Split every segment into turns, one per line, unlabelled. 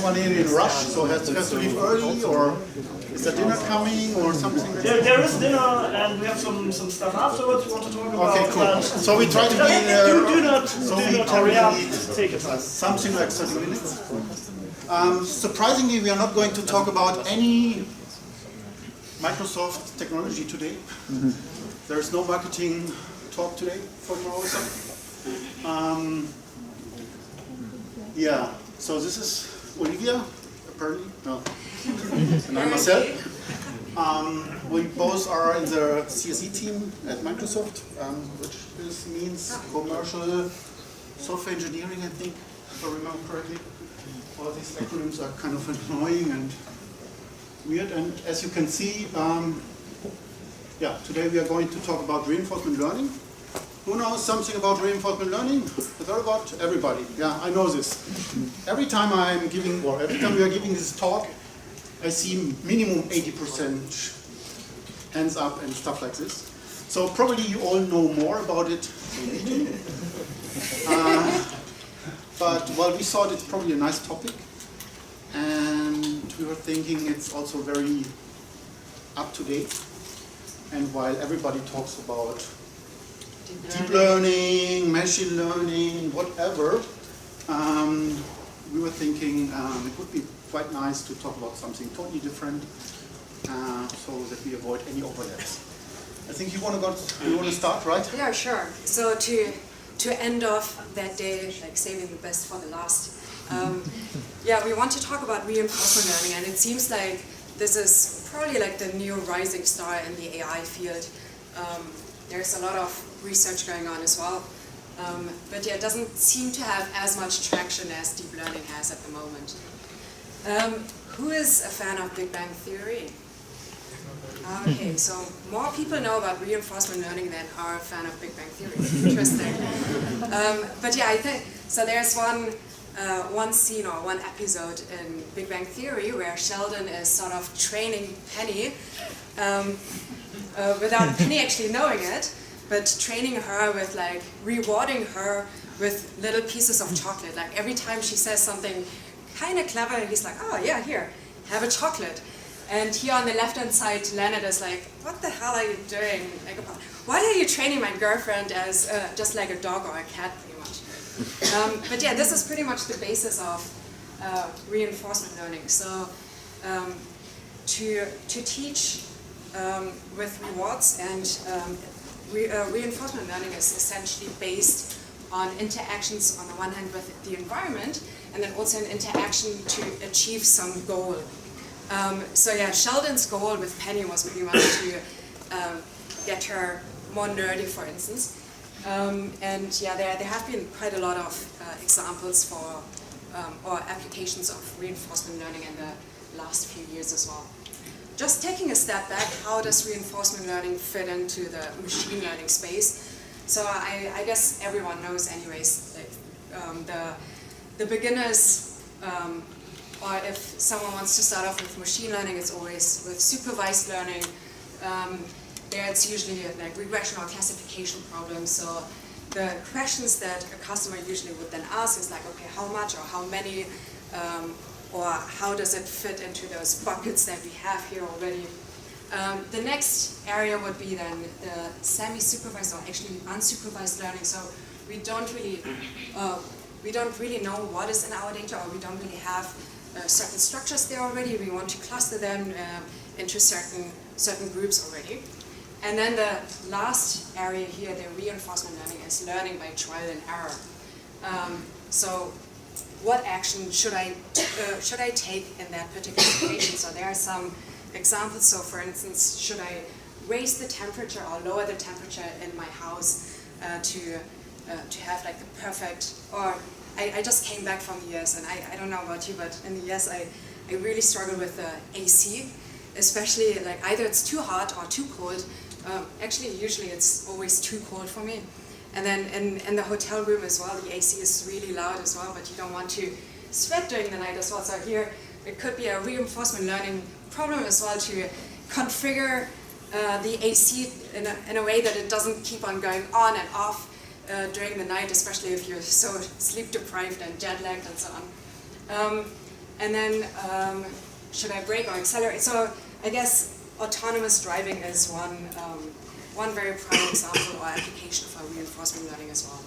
someone in rush, so has to leave early, or is there dinner coming, or something?
There is dinner, and we have some stuff afterwards we want to talk about.
Okay, cool. So we try to be
do not hurry up. Take it.
Something like 30 minutes. Surprisingly, we are not going to talk about any Microsoft technology today. There is no marketing talk today from our side. Yeah, so this is Olivia, apparently. No. And I'm Marcel. We both are in the CSE team at Microsoft, which means commercial software engineering, I think, if I remember correctly. All these acronyms are kind of annoying and weird, and as you can see, yeah, today we are going to talk about reinforcement learning. Who knows something about reinforcement learning? Is that about everybody? Yeah, I know this. Every time I'm giving, or every time we are giving this talk, I see minimum 80% hands up and stuff like this. So probably you all know more about it than me do. But well, we thought it's probably a nice topic, and we were thinking it's also very up to date. And while everybody talks about deep learning, machine learning, whatever, we were thinking it would be quite nice to talk about something totally different, so that we avoid any overlaps. I think you want to start, right?
Yeah, sure. So to end off that day, like saving the best for the last, yeah, we want to talk about reinforcement learning, and it seems like this is probably like the new rising star in the AI field. There's a lot of research going on as well, but yeah, it doesn't seem to have as much traction as deep learning has at the moment. Who is a fan of Big Bang Theory? Okay, so more people know about reinforcement learning than are a fan of Big Bang Theory. Interesting. But yeah, I think, so there's one scene or one episode in Big Bang Theory where Sheldon is sort of training Penny without Penny actually knowing it, but training her with like rewarding her with little pieces of chocolate. Like every time she says something kind of clever, he's like, oh yeah, here, have a chocolate. And here on the left-hand side, Leonard is like, what the hell are you doing? Like, why are you training my girlfriend as just like a dog or a cat, pretty much? But yeah, this is pretty much the basis of reinforcement learning. So to teach with rewards, and reinforcement learning is essentially based on interactions on the one hand with the environment, and then also an interaction to achieve some goal. So yeah, Sheldon's goal with Penny was pretty much to get her more nerdy, for instance. And yeah, there have been quite a lot of examples for or applications of reinforcement learning in the last few years as well. Just taking a step back, how does reinforcement learning fit into the machine learning space? So I guess everyone knows anyways, like, the beginners, or if someone wants to start off with machine learning, it's always with supervised learning. There it's usually like regression or classification problems. So the questions that a customer usually would then ask is like, okay, how much or how many, or how does it fit into those buckets that we have here already? The next area would be then the semi-supervised or actually unsupervised learning. So we don't really know what is in our data, or we don't really have certain structures there already. We want to cluster them into certain groups already. And then the last area here, the reinforcement learning, is learning by trial and error. So what action should I take in that particular situation? So there are some examples. So for instance, should I raise the temperature or lower the temperature in my house to have like the perfect, or I just came back from the US, and I don't know about you, but in the US I really struggle with the AC, especially like either it's too hot or too cold. Actually, usually it's always too cold for me. And then in the hotel room as well, the AC is really loud as well, but you don't want to sweat during the night as well. So here it could be a reinforcement learning problem as well to configure the AC in a way that it doesn't keep on going on and off during the night, especially if you're so sleep deprived and jet lagged and so on. And then should I brake or accelerate? So I guess autonomous driving is one very prime example or application for reinforcement learning as well.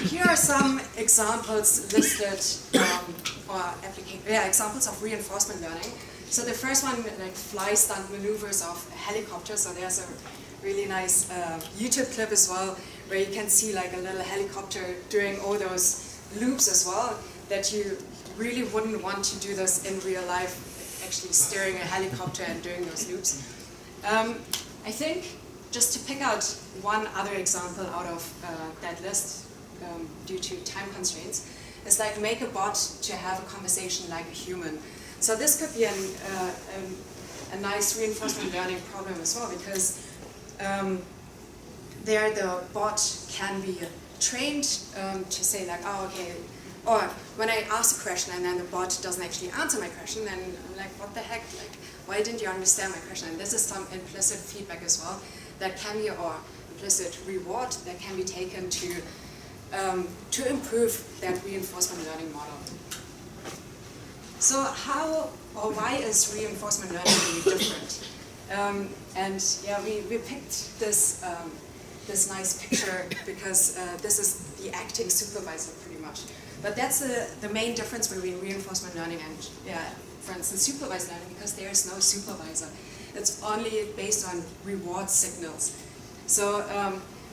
Here are some examples listed, examples of reinforcement learning. So the first one, like fly stunt maneuvers of a helicopter. So there's a really nice YouTube clip as well, where you can see like a little helicopter doing all those loops as well, that you really wouldn't want to do this in real life, actually steering a helicopter and doing those loops. I think just to pick out one other example out of that list, due to time constraints, is like make a bot to have a conversation like a human. So this could be a nice reinforcement learning problem as well, because there the bot can be trained to say like, oh, okay, or when I ask a question and then the bot doesn't actually answer my question, then I'm like, what the heck, like, why didn't you understand my question? And this is some implicit feedback as well that can be, or implicit reward that can be taken to improve that reinforcement learning model. So how or why is reinforcement learning really different? And yeah, we picked this this nice picture because this is the acting supervisor pretty much. But that's the main difference between reinforcement learning and, for instance, supervised learning, because there is no supervisor. It's only based on reward signals. So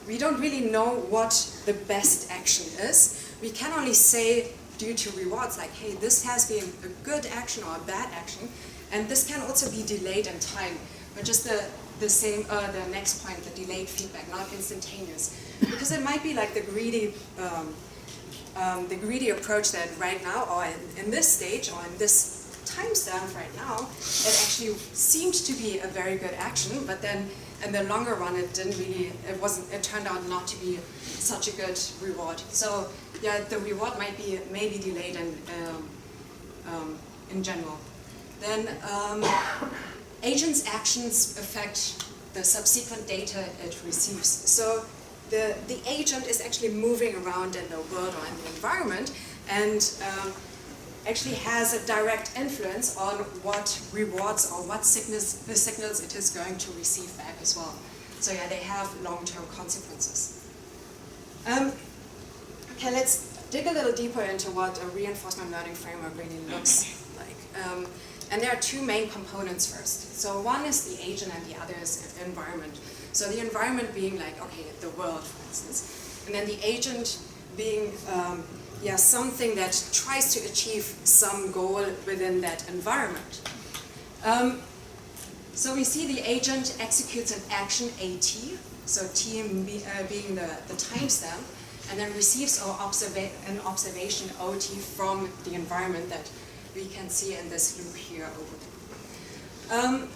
we don't really know what the best action is. We can only say due to rewards, like, hey, this has been a good action or a bad action, and this can also be delayed in time, which is the next point, the delayed feedback, not instantaneous. Because it might be like the greedy approach that right now, or in this stage, or in this timestamp right now, it actually seemed to be a very good action, but then in the longer run, it turned out not to be such a good reward. So yeah, the reward might be maybe delayed in general. Then agent's actions affect the subsequent data it receives. So the agent is actually moving around in the world or in the environment and actually has a direct influence on what rewards or what signals it is going to receive back as well. So yeah, they have long-term consequences. Okay, let's dig a little deeper into what a reinforcement learning framework really looks like. And there are two main components first. So one is the agent and the other is environment. So the environment being like, okay, the world, for instance. And then the agent being something that tries to achieve some goal within that environment. So we see the agent executes an action AT, so T being the timestamp, and then receives an observation OT from the environment that we can see in this loop here over there.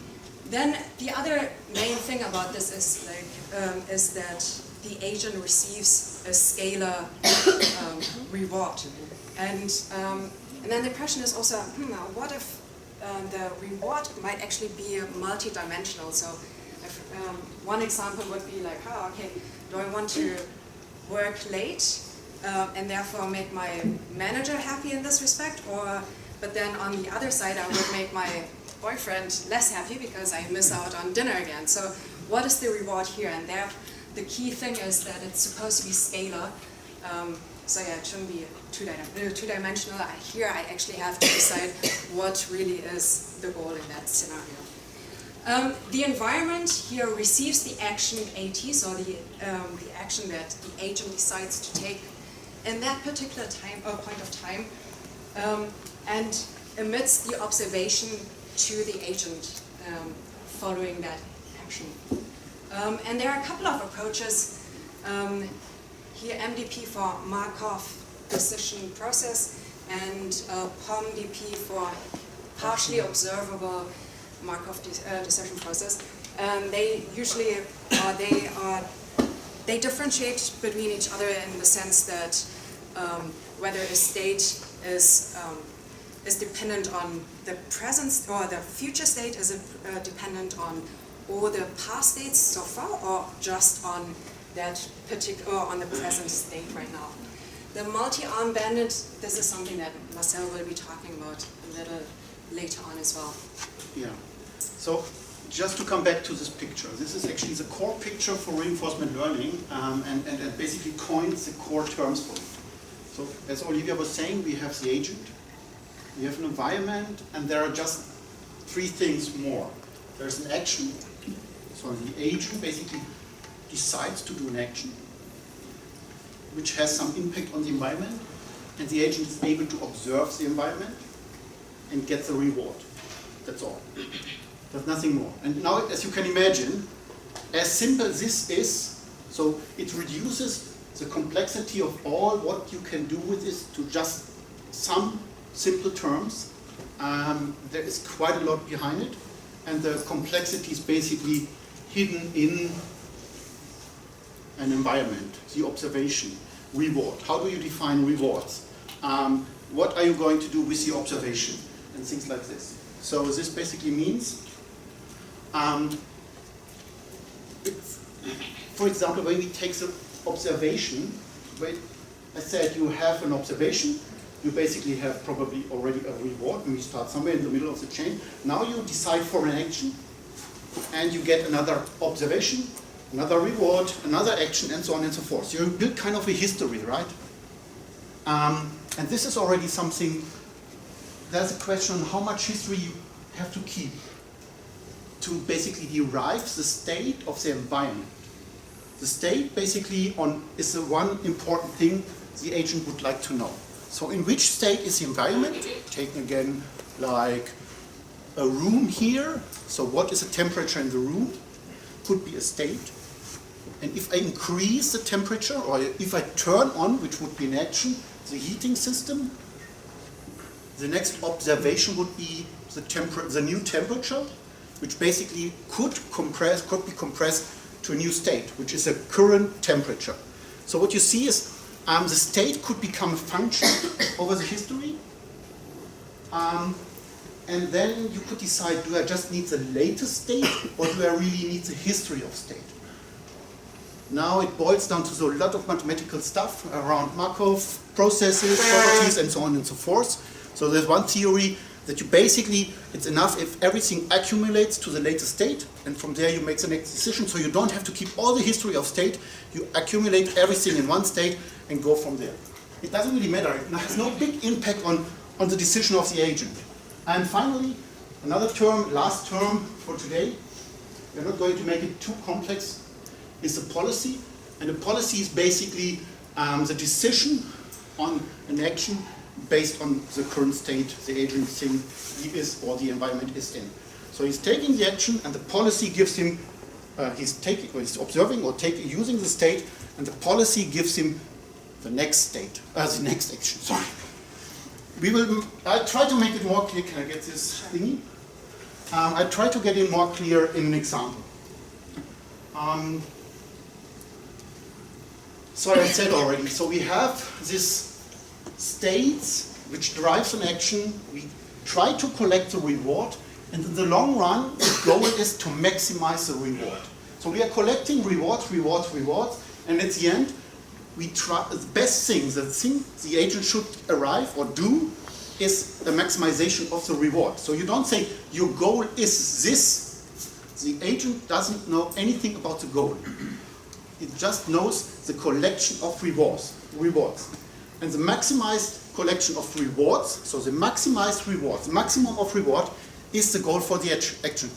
Then the other main thing about this is is that the agent receives a scalar reward, and then the question is also, what if the reward might actually be multi-dimensional? So, if, one example would be like, oh, okay, do I want to work late and therefore make my manager happy in this respect, but then on the other side I would make my boyfriend less happy because I miss out on dinner again. So what is the reward here? And there, the key thing is that it's supposed to be scalar. So yeah, it shouldn't be two-dimensional. Here I actually have to decide what really is the goal in that scenario. The environment here receives the action AT, so the action that the agent decides to take in that particular point of time, and emits the observation to the agent following that action. And there are a couple of approaches. Here MDP for Markov decision process and POMDP for partially observable Markov decision process. They usually they differentiate between each other in the sense that whether a state is dependent on the present or the future state, is dependent on all the past states so far, or just on that particular, on the present state right now. The multi-arm bandit, this is something that Marcel will be talking about a little later on as well.
Yeah. So just to come back to this picture, this is actually the core picture for reinforcement learning, and basically coins the core terms for it. So as Olivia was saying, we have the agent, we have an environment, and there are just three things more. There's an action, so the agent basically decides to do an action, which has some impact on the environment, and the agent is able to observe the environment and get the reward. That's all. There's nothing more. And now, as you can imagine, as simple as this is, so it reduces the complexity of all what you can do with this to just some simple terms. There is quite a lot behind it, and the complexity is basically hidden in an environment, the observation, reward. How do you define rewards? What are you going to do with the observation? And things like this. So this basically means, for example, when we take the observation, I said you have an observation, you basically have probably already a reward, and we start somewhere in the middle of the chain. Now you decide for an action, and you get another observation, another reward, another action, and so on and so forth. So you build kind of a history, right? And this is already something, there's a question on how much history you have to keep to basically derive the state of the environment. The state basically is the one important thing the agent would like to know. So in which state is the environment? Taken again like a room here. So what is the temperature in the room? Could be a state. And if I increase the temperature, or if I turn on, which would be an action, the heating system, the next observation would be the new temperature, which basically could be compressed to a new state, which is a current temperature. So what you see is the state could become a function over the history, and then you could decide, do I just need the latest state, or do I really need the history of state? Now it boils down to a lot of mathematical stuff around Markov processes, properties, and so on and so forth. So there's one theory that you basically, it's enough if everything accumulates to the latest state, and from there you make the next decision. So you don't have to keep all the history of state, you accumulate everything in one state and go from there. It doesn't really matter, it has no big impact on the decision of the agent. And finally, another term, last term for today, we're not going to make it too complex, is the policy. And the policy is basically the decision on an action based on the current state the agent thinks he is or the environment is in. So he's taking the action, and the policy gives him, he's observing or using the state, and the policy gives him the next state, the next action, sorry. I'll try to make it more clear. Can I get this thingy? I'll try to get it more clear in an example. So I said already, so we have this states which drives an action, we try to collect the reward, and in the long run, the goal is to maximize the reward. So we are collecting rewards, and at the end, we try, the best thing, the thing the agent should arrive or do is the maximization of the reward. So you don't say, your goal is this. The agent doesn't know anything about the goal. It just knows the collection of rewards. And the maximized collection of rewards, so the maximized reward, the maximum of reward, is the goal for the action,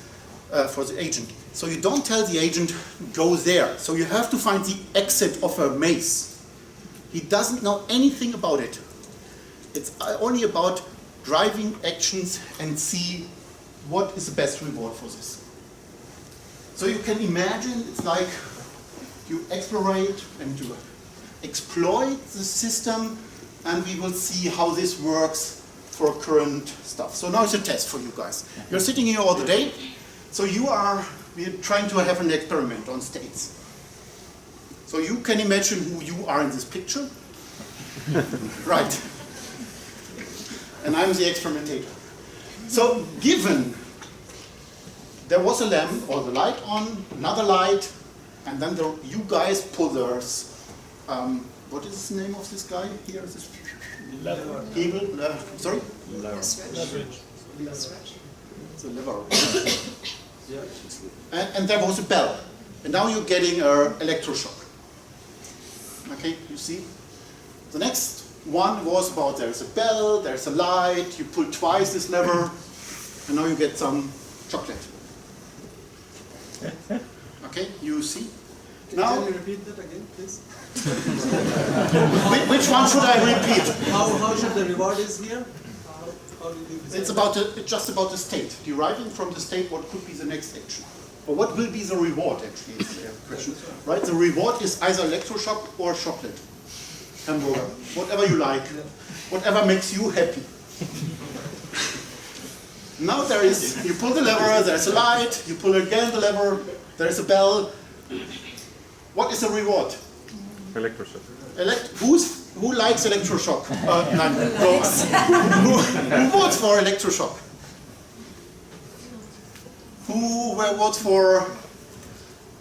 for the agent. So you don't tell the agent, go there. So you have to find the exit of a maze. He doesn't know anything about it. It's only about driving actions and see what is the best reward for this. So you can imagine it's like you explorate and you exploit the system, and we will see how this works for current stuff. So now it's a test for you guys. You're sitting here all the day, so we're trying to have an experiment on states. So you can imagine who you are in this picture. Right. And I'm the experimentator. So given there was a lamp or the light on, another light, and then you guys put those what is the name of this guy here? This
Lever.
Hebel? Sorry?
A switch.
Leverage.
A switch.
It's a lever. And there was a bell. And now you're getting an electroshock. Okay, you see? The next one was about there's a bell, there's a light, you pull twice this lever, and now you get some chocolate. Okay, you see? Now,
Can you repeat that again, please?
which one should I repeat?
How should the reward is here? How do you
It's about it's just about the state. Deriving from the state what could be the next action. Or what will be the reward, actually, is the question. Right? The reward is either electroshock or chocolate. Hamburger. Whatever you like. Whatever makes you happy. Now there is, you pull the lever, there's a light, you pull again the lever, there's a bell. What is the reward?
Electroshock.
Who likes electroshock? No. Who votes for electroshock? Who votes for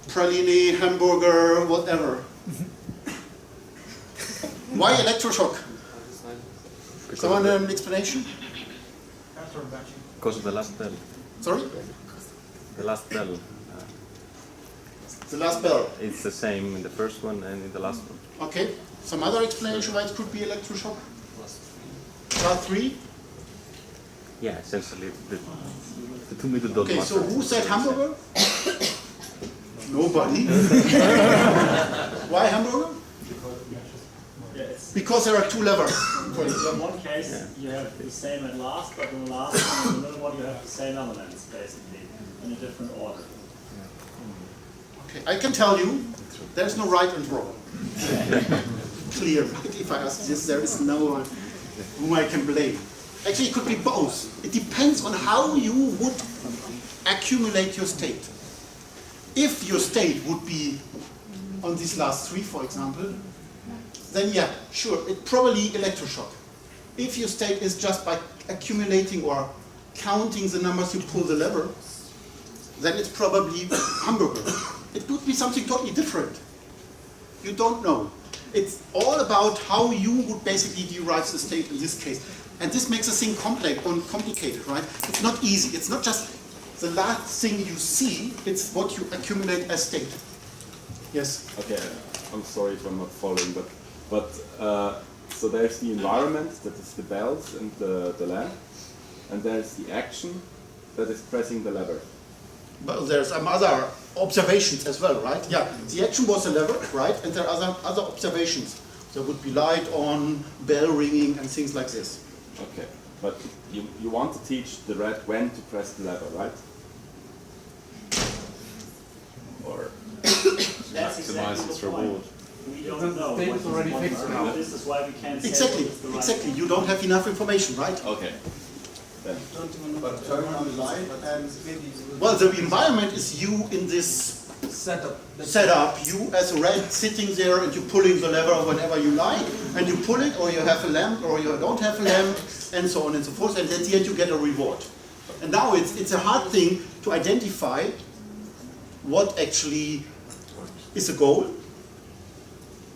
praline, hamburger, whatever? Why electroshock? Someone have an explanation?
Because of the last bell.
Sorry?
The last bell.
The last bell.
It's the same in the first one and in the last one.
Okay. Some other explanation why it could be electroshock? Part 3?
Yeah, essentially the two middle dot
Okay, so
matter.
who said hamburger? Nobody. Why hamburger? Because there are two levers.
In one case, you have the same at last, but in the last one, in the middle one, you have the same elements, basically, in a different order.
Okay, I can tell you, there's no right and wrong. Clear. If I ask this, there is no one whom I can blame. Actually, it could be both. It depends on how you would accumulate your state. If your state would be on these last 3, for example, then yeah, sure, it probably electroshock. If your state is just by accumulating or counting the numbers you pull the lever, then it's probably hamburger. It could be something totally different. You don't know. It's all about how you would basically derive the state in this case. And this makes the thing complicated, right? It's not easy. It's not just the last thing you see, it's what you accumulate as state. Yes?
Okay, I'm sorry if I'm not following, but so there's the environment, that is the bells and the lamp, and there's the action, that is pressing the lever.
Well, there's some other observations as well, right? Yeah, the action was a lever, right? And there are other observations. There would be light on, bell ringing, and things like this.
Okay, but you want to teach the red when to press the lever, right? Or
That's exactly
its
the point.
reward.
We don't know what is already fixed now. This is why we can't say
Exactly,
what's the right
exactly.
one.
You don't have enough information, right?
okay. Then.
But turn on the light and maybe
Well, the environment is you in this setup, you as a red sitting there and you're pulling the lever whenever you like, and you pull it, or you have a lamp, or you don't have a lamp, and so on and so forth, and at the end you get a reward. And now it's a hard thing to identify what actually is a goal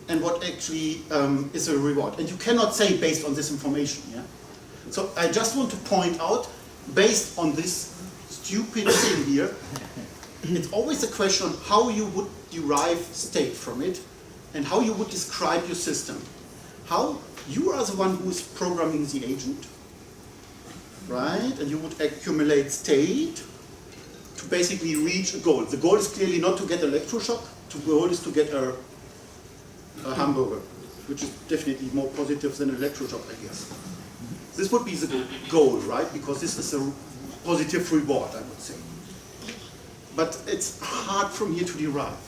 and what actually is a reward. And you cannot say based on this information. Yeah? So I just want to point out, based on this stupid thing here, it's always a question on how you would derive state from it and how you would describe your system. How you are the one who is programming the agent, right? And you would accumulate state to basically reach a goal. The goal is clearly not to get electroshock, the goal is to get a hamburger, which is definitely more positive than electroshock, I guess. This would be the goal, right? Because this is a positive reward, I would say. But it's hard from here to derive.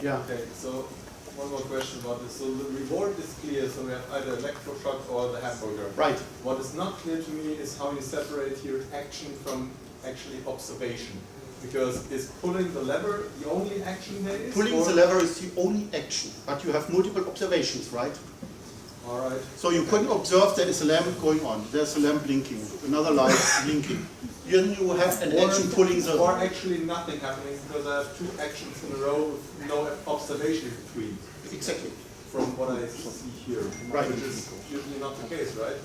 Yeah.
Okay, so one more question about this. So the reward is clear, so we have either electroshock or the hamburger.
Right.
What is not clear to me is how you separate your action from actually observation. Because is pulling the lever the only action there is?
Pulling the lever is the only action, but you have multiple observations, right?
Alright.
So you can observe there is a lamp going on, there's a lamp blinking, another light blinking. Then you have an action pulling the...
Or actually nothing happening because I have two actions in a row with no observation in between.
Exactly.
from what I see here,
Right.
which is usually not the case, right?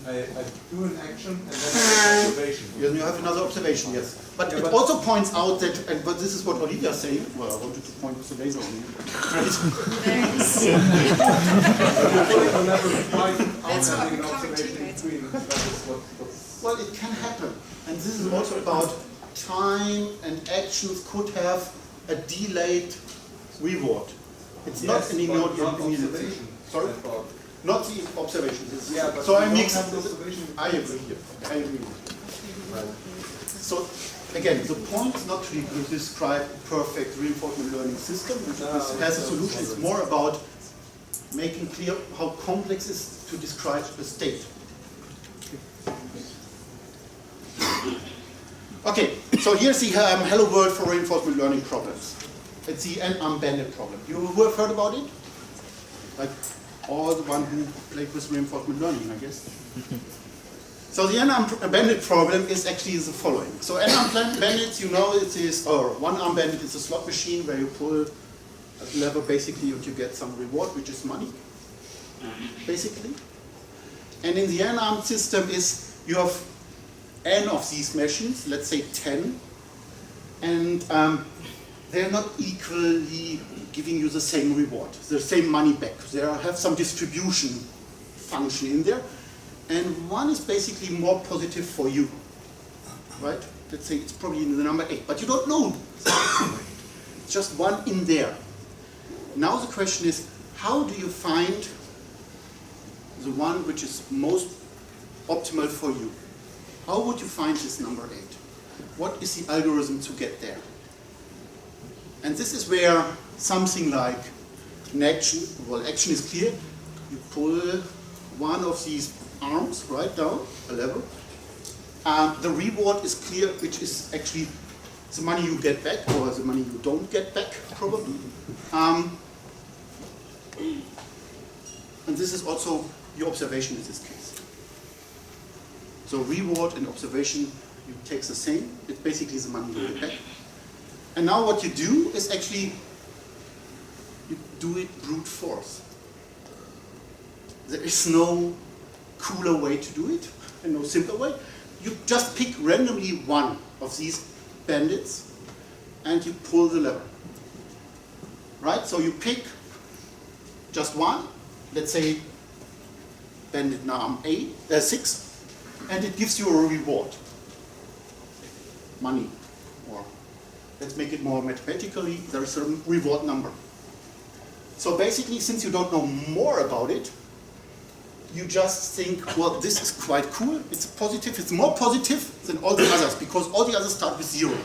I do an action and then I have an observation.
You have another observation, yes. But
Yeah,
it
but-
also points out that, but this is what Olivia is saying. Well, I wanted to point with the laser on you.
Thanks.
You're putting the lever right out
That's what
having an
we're covering
observation in
teammates.
between. That is what's
Well, it can happen. And this is also about time and actions could have a delayed reward. It's not
Yes,
an
but
immediate.
not observation.
Sorry?
I thought.
Not the observation. This is-
Yeah, but
so I
you don't
mix.
have the observation.
I agree here. I agree with you. Right. So again, the point is not to describe a perfect reinforcement learning system, which has a solution. It's more about making clear how complex it is to describe a state. Okay, so here's the Hello World for reinforcement learning problems. It's the n-arm bandit problem. You who have heard about it? Like all the one who played with reinforcement learning, I guess. So the n-arm bandit problem is actually the following. So n-arm bandits, you know, it is, or one-arm bandit is a slot machine where you pull a lever basically and you get some reward, which is money, basically. And in the n-arm system is you have n of these machines, let's say 10, and they're not equally giving you the same reward, the same money back. They have some distribution function in there, and one is basically more positive for you, right? Let's say it's probably in the number 8, but you don't know. It's just one in there. Now the question is, how do you find the one which is most optimal for you? How would you find this number 8? What is the algorithm to get there? And this is where something like an action, well, action is clear. You pull one of these arms right down, a lever. The reward is clear, which is actually the money you get back, or the money you don't get back, probably. And this is also your observation in this case. So reward and observation, you take the same. It's basically the money you get back. And now what you do is actually, you do it brute force. There is no cooler way to do it, and no simpler way. You just pick randomly one of these bandits, and you pull the lever. Right? So you pick just one, let's say bandit arm 6, and it gives you a reward. Money. Or let's make it more mathematically, there is a reward number. So basically, since you don't know more about it, you just think, well, this is quite cool, it's positive, it's more positive than all the others, because all the others start with 0.